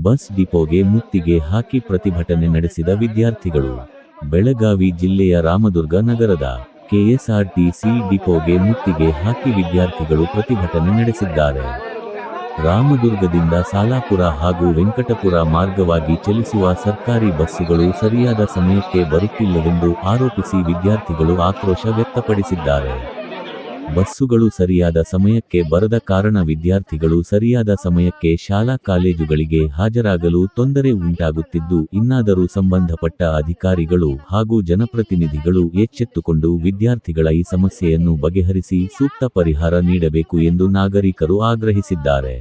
Bus ಡಿಪೋಗೆ ಮುತ್ತಿಗೆ ಹಾಕಿ ಪ್ರತಿಭಟನೆ ನಡೆಸಿದ ವಿದ್ಯಾರ್ಥಿಗಳು. ಬೆಳಗಾವಿ ಜಿಲ್ಲೆಯ ರಾಮದುರ್ಗ ನಗರದ ಕೆಎಸ್ಆರ್ಟಿಸಿ ಡಿಪೋಗೆ ಮುತ್ತಿಗೆ ಹಾಕಿ ವಿದ್ಯಾರ್ಥಿಗಳು ಪ್ರತಿಭಟನೆ ನಡೆಸಿದ್ದಾರೆ. ರಾಮದುರ್ಗದಿಂದ ಸಾಲಾಪುರ ಹಾಗೂ ವೆಂಕಟಪುರ ಮಾರ್ಗವಾಗಿ ಚಲಿಸುವ ಸರ್ಕಾರಿ ಬಸ್ಸುಗಳು ಸರಿಯಾದ ಸಮಯಕ್ಕೆ ಬರುತ್ತಿಲ್ಲವೆಂದು ಆರೋಪಿಸಿ ವಿದ್ಯಾರ್ಥಿಗಳು ಆಕ್ರೋಶ ವ್ಯಕ್ತಪಡಿಸಿದ್ದಾರೆ. ಬಸ್ಸುಗಳು ಸರಿಯಾದ ಸಮಯಕ್ಕೆ ಬರದ ಕಾರಣ ವಿದ್ಯಾರ್ಥಿಗಳು ಸರಿಯಾದ ಸಮಯಕ್ಕೆ ಶಾಲಾ ಕಾಲೇಜುಗಳಿಗೆ ಹಾಜರಾಗಲು ತೊಂದರೆ ಉಂಟಾಗುತ್ತಿದ್ದು, ಇನ್ನಾದರೂ ಸಂಬಂಧಪಟ್ಟ ಅಧಿಕಾರಿಗಳು ಹಾಗೂ ಜನಪ್ರತಿನಿಧಿಗಳು ಎಚ್ಚೆತ್ತುಕೊಂಡು ವಿದ್ಯಾರ್ಥಿಗಳ ಈ ಸಮಸ್ಯೆಯನ್ನು ಬಗೆಹರಿಸಿ ಸೂಕ್ತ ಪರಿಹಾರ ನೀಡಬೇಕು ಎಂದು ನಾಗರಿಕರು ಆಗ್ರಹಿಸಿದ್ದಾರೆ.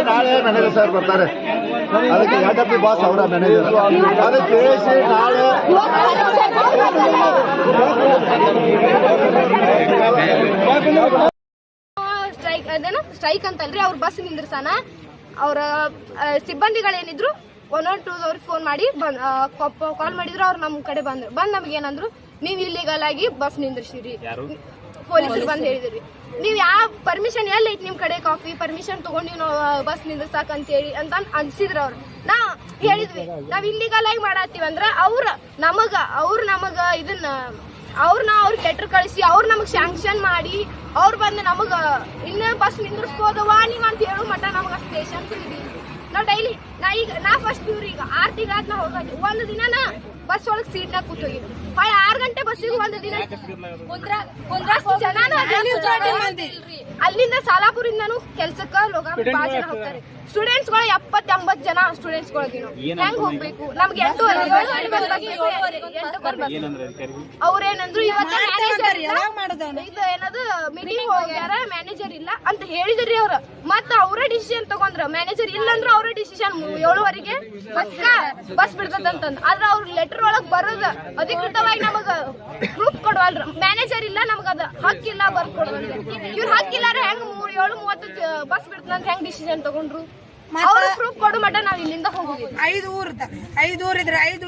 ನಾಳೆ ಮ್ಯಾನೇಜರ್ ಸರ್ ಬರ್ತಾರೆ, ಅದಕ್ಕೆ ಯಾಕಪ್ಪಿ ಬಾಸ್ ಅವರ ಮ್ಯಾನೇಜರ್ ಅದಕ್ಕೆ ಕೇಳಿಸಿ ನಾಳೆ ಸ್ಟ್ರೈಕ್ ಅಂತಲ್ರಿ. ಅವ್ರ ಬಸ್ ನಿಂದ್ರಸಾನ ಅವ್ರ ಸಿಬ್ಬಂದಿಗಳೇನಿದ್ರು 112 ಅವ್ರಿಗೆ ಫೋನ್ ಮಾಡಿ ಕಾಲ್ ಮಾಡಿದ್ರು. ಅವ್ರು ನಮ್ಮ ಕಡೆ ಬಂದ್ರು. ನಮ್ಗೆ ಏನಂದ್ರು, ನೀವು ಇಲ್ಲಿಗಲ್ ಆಗಿ ಬಸ್ ನಿಂದ್ರಿಸಿರಿ, ಪೊಲೀಸರು ಬಂದು ಹೇಳಿದ್ರಿ. ನೀವು ಯಾವ ಪರ್ಮಿಷನ್ ಎಲ್ಲ ಐತಿ ನಿಮ್ಮ ಕಡೆ, ಕಾಫಿ ಪರ್ಮಿಷನ್ ತಗೊಂಡು ನೀವು ಬಸ್ ನಿಂದ್ರಸಾಕಂತೇಳಿ ಅಂತ ಅನ್ಸಿದ್ರು ಅವ್ರು. ನಾ ಹೇಳಿದ್ವಿ, ನಾವ್ ಇಲ್ಲಿಗಲ್ ಆಗಿ ಮಾಡತ್ತೀವಿ ಅಂದ್ರ ಅವ್ರು ನಮಗ ಇದನ್ನ ಅವ್ರಿಗೆ ಲೆಟರ್ ಕಳಿಸಿ ಅವ್ರು ನಮಗ್ ಸ್ಯಾಂಕ್ಷನ್ ಮಾಡಿ ಅವ್ರು ಬಂದು ನಮಗ ಇನ್ನ ಬಸ್ ನಿಂದ್ರಿಸ್ಬೋದವ ನೀವ್ ಅಂತ ಹೇಳು ಮಟ್ಟ ನಮಗ ಅಷ್ಟು ಪೇಷನ್ಸ್ ಇದೆ. ನಾವ್ ಡೈಲಿ ನಾ ಫಸ್ಟ್ ಪ್ಯೂರ್ ಈಗ 6 ತಿಂಗಳಾದ ನಾ ಹೋಗಿ ಒಂದು ದಿನ ಬಸ್ ಒಳಗ್ ಸೀಟ್ನಾಗ ಕೂತೋಗಿದ್ವಿ. 6 ಗಂಟೆ ಬಸ್ಸಿಗೆ ಒಂದು ದಿನ ಅಲ್ಲಿಂದ ಸಾಲಾಪುರಿಂದನು ಕೆಲ್ಸಕ್ಕ ಭಾಳ ಜನ ಹೋಗ್ತಾರೆ. ಸ್ಟೂಡೆಂಟ್ಸ್ ಗಳು 70-80 ಜನ ಸ್ಟೂಡೆಂಟ್ಸ್ ಗಳಿಗೂ ಹೆಂಗ್ ಹೋಗ್ಬೇಕು? ನಮ್ಗೆ 8 ಅವ್ರೇನಂದ್ರು ಇವತ್ತು ಏನದು ಮೀಟಿಂಗ್ ಹೋಗ್ಯಾರ, ಮ್ಯಾನೇಜರ್ ಇಲ್ಲ ಅಂತ ಹೇಳಿದ್ರಿ ಅವ್ರ. ಮತ್ತ ಅವರೇ ಡಿಸಿಷನ್ ತಗೊಂಡ್ರ. ಮ್ಯಾನೇಜರ್ ಇಲ್ಲ ಅಂದ್ರ ಅವರೇ ಡಿಸಿಷನ್ 7:15 ಬಸ್ ಬಿಡ್ತದಂತಂದ್. ಆದ್ರ ಅವ್ರ ಲೆಟರ್ ಒಳಗ್ ಬರೋದ ಅಧಿಕೃತವಾಗಿ ನಮಗ ಪ್ರೂಫ್ ಕೊಡವಲ್ರ. ಮ್ಯಾನೇಜರ್ ಇಲ್ಲ, ನಮಗ ಅದ ಹಕ್ಕಿಲ್ಲ ಬರ್ದ್ ಕೊಡವಲ್ರ. ಇವ್ರ ಹಕ್ಕಿಲ್ಲಾರ ಹೆಂಗ್ 7:30 ಬಸ್ ಬಿಡ್ತದಂತ ಹೆಂಗ್ ಡಿಸಿಷನ್ ತಗೊಂಡ್ರು? ಅವ್ರ ಪ್ರೂಫ್ ಕೊಡು ಮಟ್ಟ ನಾವ್ ಇಲ್ಲಿಂದ ಹೋಗುದಿಲ್ಲ. 5 ಊರ್ ಇದ್ರೆ 5